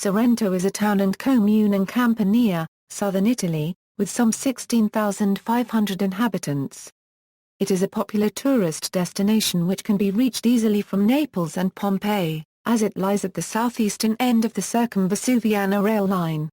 Sorrento is a town and commune in Campania, southern Italy, with some 16,500 inhabitants. It is a popular tourist destination which can be reached easily from Naples and Pompeii, as it lies at the southeastern end of the Circumvesuviana rail line.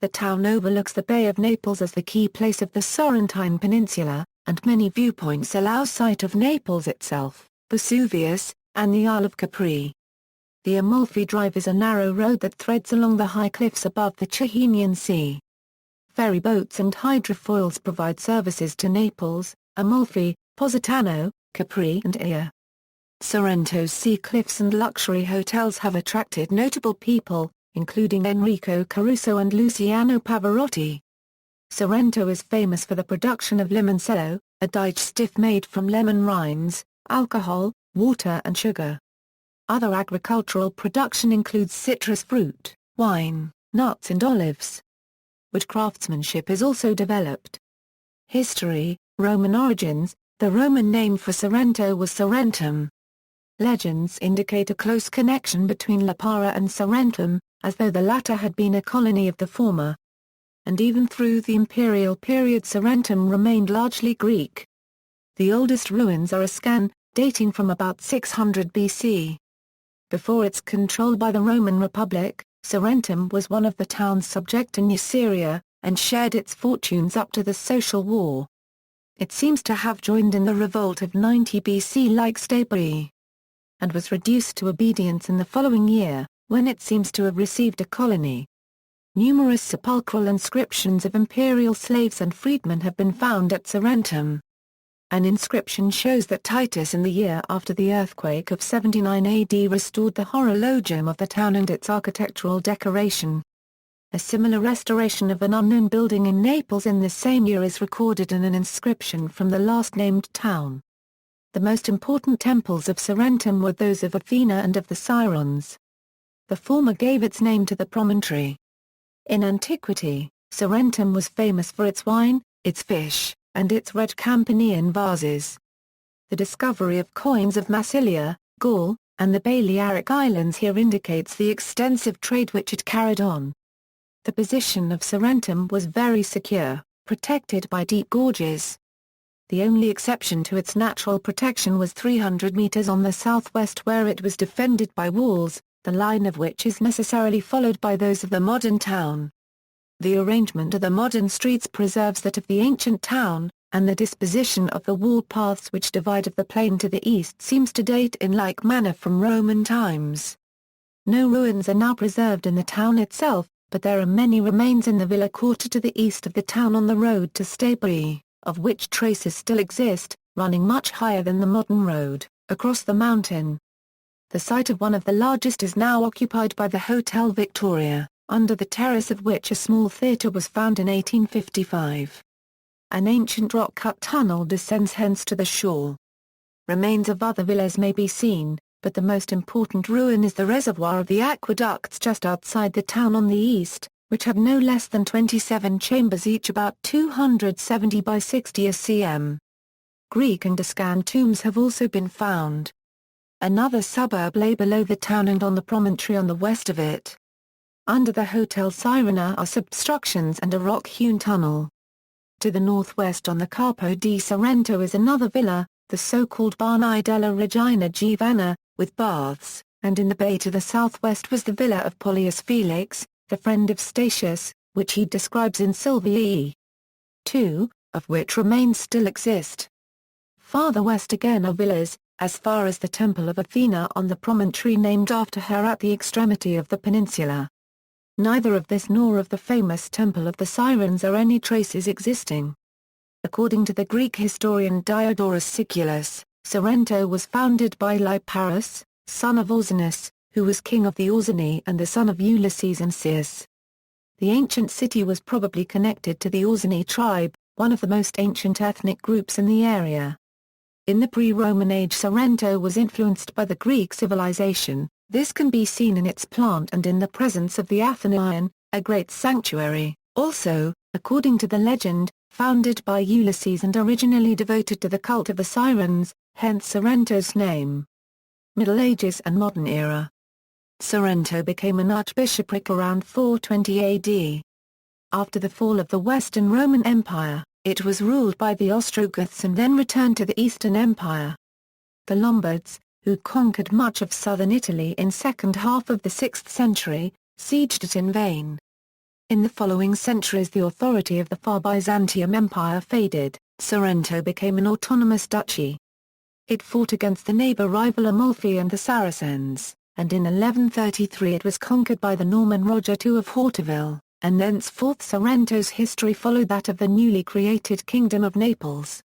The town overlooks the Bay of Naples as the key place of the Sorrentine Peninsula, and many viewpoints allow sight of Naples itself, Vesuvius, and the Isle of Capri. The Amalfi Drive is a narrow road that threads along the high cliffs above the Tyrrhenian Sea. Ferry boats and hydrofoils provide services to Naples, Amalfi, Positano, Capri and Ia. Sorrento's sea cliffs and luxury hotels have attracted notable people, including Enrico Caruso and Luciano Pavarotti. Sorrento is famous for the production of limoncello, a digestif made from lemon rinds, alcohol, water and sugar. Other agricultural production includes citrus fruit, wine, nuts and olives. Wood craftsmanship is also developed. History, Roman origins, the Roman name for Sorrento was Sorrentum. Legends indicate a close connection between Lipara and Sorrentum, as though the latter had been a colony of the former. And even through the imperial period Sorrentum remained largely Greek. The oldest ruins are a scan, dating from about 600 BC. Before its control by the Roman Republic, Sorrentum was one of the towns subject to Nuceria, and shared its fortunes up to the Social War. It seems to have joined in the revolt of 90 BC like Stabiae, and was reduced to obedience in the following year, when it seems to have received a colony. Numerous sepulchral inscriptions of imperial slaves and freedmen have been found at Sorrentum. An inscription shows that Titus in the year after the earthquake of 79 AD restored the horologium of the town and its architectural decoration. A similar restoration of an unknown building in Naples in the same year is recorded in an inscription from the last named town. The most important temples of Sorrentum were those of Athena and of the Sirens. The former gave its name to the promontory. In antiquity, Sorrentum was famous for its wine, its fish, and its red Campanian vases. The discovery of coins of Massilia, Gaul, and the Balearic Islands here indicates the extensive trade which it carried on. The position of Sorrentum was very secure, protected by deep gorges. The only exception to its natural protection was 300 meters on the southwest where it was defended by walls, the line of which is necessarily followed by those of the modern town. The arrangement of the modern streets preserves that of the ancient town, and the disposition of the wall paths which divided the plain to the east seems to date in like manner from Roman times. No ruins are now preserved in the town itself, but there are many remains in the villa quarter to the east of the town on the road to Stabiae, of which traces still exist, running much higher than the modern road, across the mountain. The site of one of the largest is now occupied by the Hotel Victoria, under the terrace of which a small theatre was found in 1855. An ancient rock-cut tunnel descends hence to the shore. Remains of other villas may be seen, but the most important ruin is the reservoir of the aqueducts just outside the town on the east, which had no less than 27 chambers each about 270 by 60 cm. Greek and Etruscan tombs have also been found. Another suburb lay below the town and on the promontory on the west of it. Under the Hotel Sirena are substructions and a rock-hewn tunnel. To the northwest on the Capo di Sorrento is another villa, the so-called Barni della Regina Giovanna, with baths, and in the bay to the southwest was the villa of Pollius Felix, the friend of Statius, which he describes in Silvii. 2, of which remains still exist. Farther west again are villas, as far as the Temple of Athena on the promontory named after her at the extremity of the peninsula. Neither of this nor of the famous Temple of the Sirens are any traces existing. According to the Greek historian Diodorus Siculus, Sorrento was founded by Liparis, son of Orsonus, who was king of the Orsini and the son of Ulysses and Circe. The ancient city was probably connected to the Orsini tribe, one of the most ancient ethnic groups in the area. In the pre-Roman age Sorrento was influenced by the Greek civilization. This can be seen in its plant and in the presence of the Athenaeum, a great sanctuary, also, according to the legend, founded by Ulysses and originally devoted to the cult of the Sirens, hence Sorrento's name. Middle Ages and Modern Era. Sorrento became an archbishopric around 420 AD. After the fall of the Western Roman Empire, it was ruled by the Ostrogoths and then returned to the Eastern Empire. The Lombards, who conquered much of southern Italy in second half of the 6th century, sieged it in vain. In the following centuries the authority of the Far Byzantium Empire faded, Sorrento became an autonomous duchy. It fought against the neighbor rival Amalfi and the Saracens, and in 1133 it was conquered by the Norman Roger II of Hauteville, and thenceforth Sorrento's history followed that of the newly created Kingdom of Naples.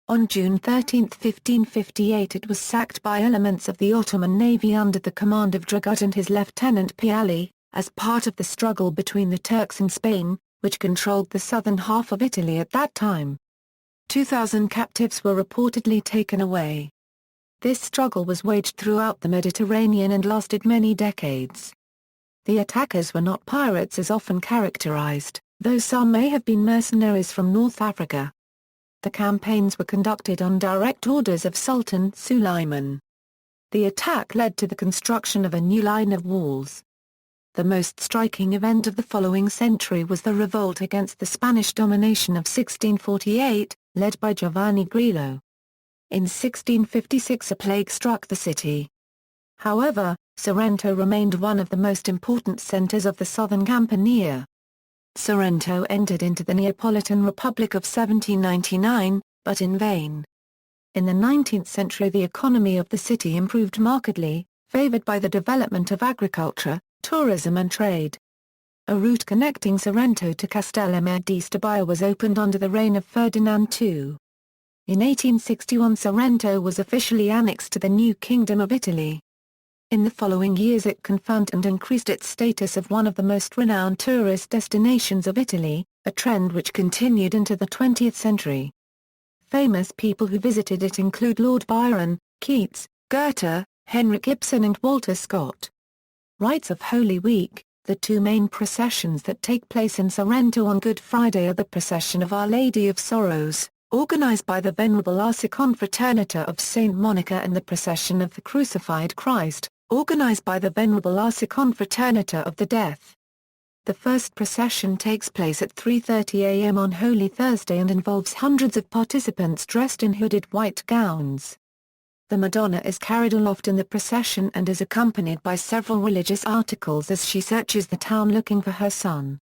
On June 13, 1558 it was sacked by elements of the Ottoman navy under the command of Dragut and his lieutenant Piali, as part of the struggle between the Turks and Spain, which controlled the southern half of Italy at that time. 2,000 captives were reportedly taken away. This struggle was waged throughout the Mediterranean and lasted many decades. The attackers were not pirates as often characterized, though some may have been mercenaries from North Africa. The campaigns were conducted on direct orders of Sultan Suleiman. The attack led to the construction of a new line of walls. The most striking event of the following century was the revolt against the Spanish domination of 1648, led by Giovanni Grillo. In 1656 a plague struck the city. However, Sorrento remained one of the most important centers of the southern Campania. Sorrento entered into the Neapolitan Republic of 1799, but in vain. In the 19th century the economy of the city improved markedly, favored by the development of agriculture, tourism and trade. A route connecting Sorrento to Castellammare di Stabia was opened under the reign of Ferdinand II. In 1861 Sorrento was officially annexed to the new Kingdom of Italy. In the following years it confirmed and increased its status of one of the most renowned tourist destinations of Italy, a trend which continued into the 20th century. Famous people who visited it include Lord Byron, Keats, Goethe, Henrik Ibsen and Walter Scott. Rites of Holy Week. The two main processions that take place in Sorrento on Good Friday are the procession of Our Lady of Sorrows, organized by the Venerable Arciconfraternita of St. Monica, and the procession of the Crucified Christ, organized by the Venerable Arciconfraternita of the Death. The first procession takes place at 3:30 a.m. on Holy Thursday and involves hundreds of participants dressed in hooded white gowns. The Madonna is carried aloft in the procession and is accompanied by several religious articles as she searches the town looking for her son.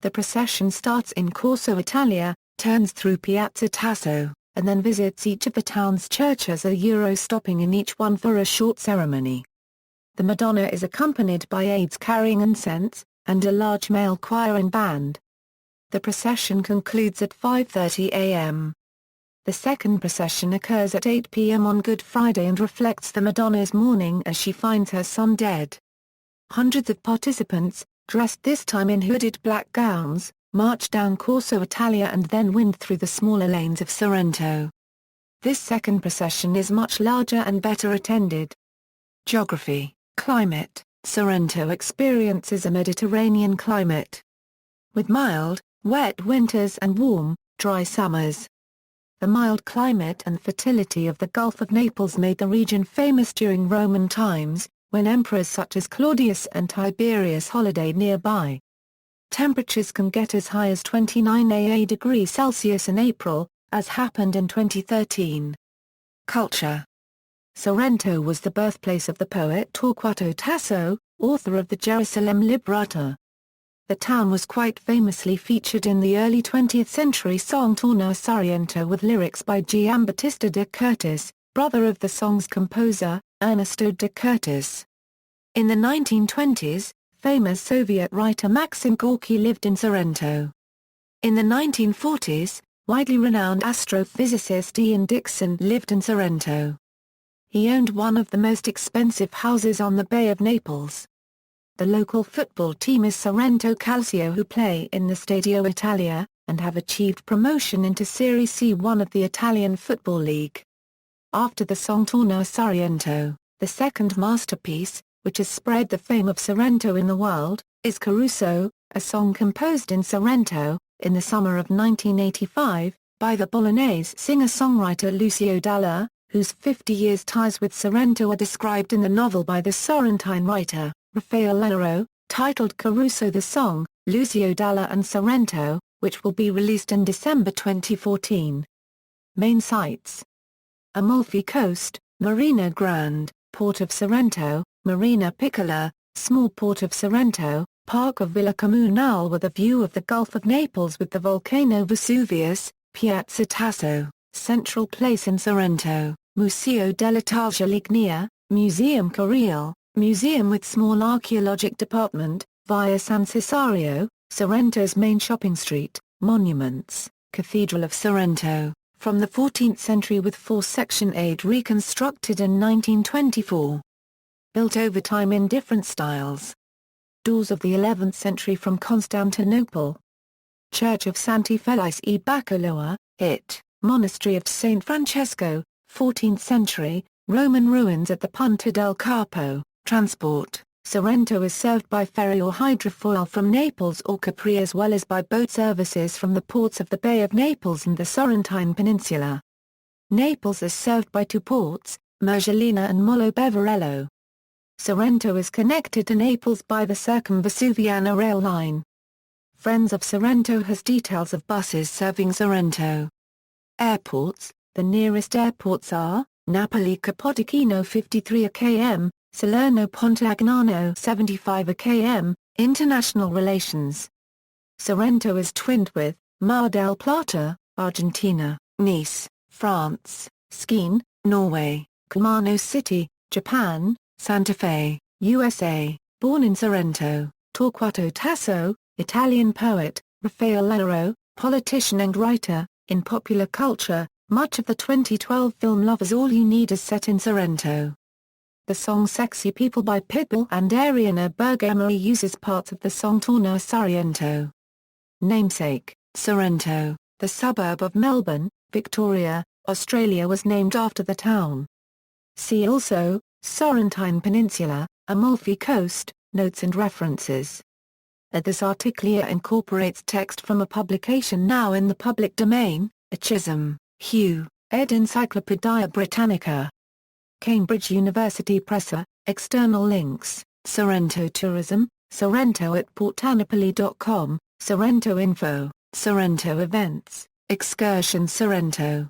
The procession starts in Corso Italia, turns through Piazza Tasso, and then visits each of the town's churches, stopping in each one for a short ceremony. The Madonna is accompanied by aides carrying incense, and a large male choir and band. The procession concludes at 5:30 a.m. The second procession occurs at 8 p.m. on Good Friday and reflects the Madonna's mourning as she finds her son dead. Hundreds of participants, dressed this time in hooded black gowns, march down Corso Italia and then wind through the smaller lanes of Sorrento. This second procession is much larger and better attended. Geography, climate. Sorrento experiences a Mediterranean climate, with mild, wet winters and warm, dry summers. The mild climate and fertility of the Gulf of Naples made the region famous during Roman times, when emperors such as Claudius and Tiberius holidayed nearby. Temperatures can get as high as 29 degrees Celsius in April, as happened in 2013. Culture. Sorrento was the birthplace of the poet Torquato Tasso, author of the Gerusalemme Librata. The town was quite famously featured in the early 20th century song Torna a Surriento with lyrics by Giambattista de Curtis, brother of the song's composer, Ernesto de Curtis. In the 1920s, famous Soviet writer Maxim Gorky lived in Sorrento. In the 1940s, widely renowned astrophysicist Ian Dickson lived in Sorrento. He owned one of the most expensive houses on the Bay of Naples. The local football team is Sorrento Calcio, who play in the Stadio Italia, and have achieved promotion into Serie C1 of the Italian Football League. After the song Torna a Surriento, the second masterpiece, which has spread the fame of Sorrento in the world, is Caruso, a song composed in Sorrento, in the summer of 1985, by the Bolognese singer-songwriter Lucio Dalla, whose 50 years ties with Sorrento are described in the novel by the Sorrentine writer. Raffaellero, titled Caruso the Song, Lucio Dalla and Sorrento, which will be released in December 2014. Main sites: Amalfi Coast, Marina Grande, Port of Sorrento, Marina Piccola, Small Port of Sorrento, Park of Villa Comunale with a view of the Gulf of Naples with the volcano Vesuvius, Piazza Tasso, Central Place in Sorrento, Museo della Targa Lignea, Museum Correale, museum with small archaeologic department, Via San Cesario, Sorrento's main shopping street, monuments, Cathedral of Sorrento, from the 14th century with four-section aid reconstructed in 1924. Built over time in different styles. Doors of the 11th century from Constantinople. Church of Santi Felice e Baccaloa, Monastery of St. Francesco, 14th century, Roman ruins at the Punta del Capo. Transport: Sorrento is served by ferry or hydrofoil from Naples or Capri as well as by boat services from the ports of the Bay of Naples and the Sorrentine Peninsula. Naples is served by two ports, Mergellina and Molo Beverello. Sorrento is connected to Naples by the Circumvesuviana rail line. Friends of Sorrento has details of buses serving Sorrento. Airports: the nearest airports are, Napoli Capodichino 53 km, Salerno Ponte Agnano 75 km. International relations: Sorrento is twinned with, Mar del Plata, Argentina, Nice, France, Skien, Norway, Kumano City, Japan, Santa Fe, USA, born in Sorrento, Torquato Tasso, Italian poet, Raffaellero, politician and writer. In popular culture, much of the 2012 film Lovers All You Need is set in Sorrento. The song Sexy People by Pitbull and Ariana Bergamo uses parts of the song Torna a Surriento. Namesake: Sorrento, the suburb of Melbourne, Victoria, Australia was named after the town. See also, Sorrentine Peninsula, Amalfi Coast, Notes and references. This article incorporates text from a publication now in the public domain, Chisholm, Hugh, ed. Encyclopædia Britannica. Cambridge University Press. External links: Sorrento Tourism, Sorrento at portanapoli.com, Sorrento Info, Sorrento Events, Excursions Sorrento.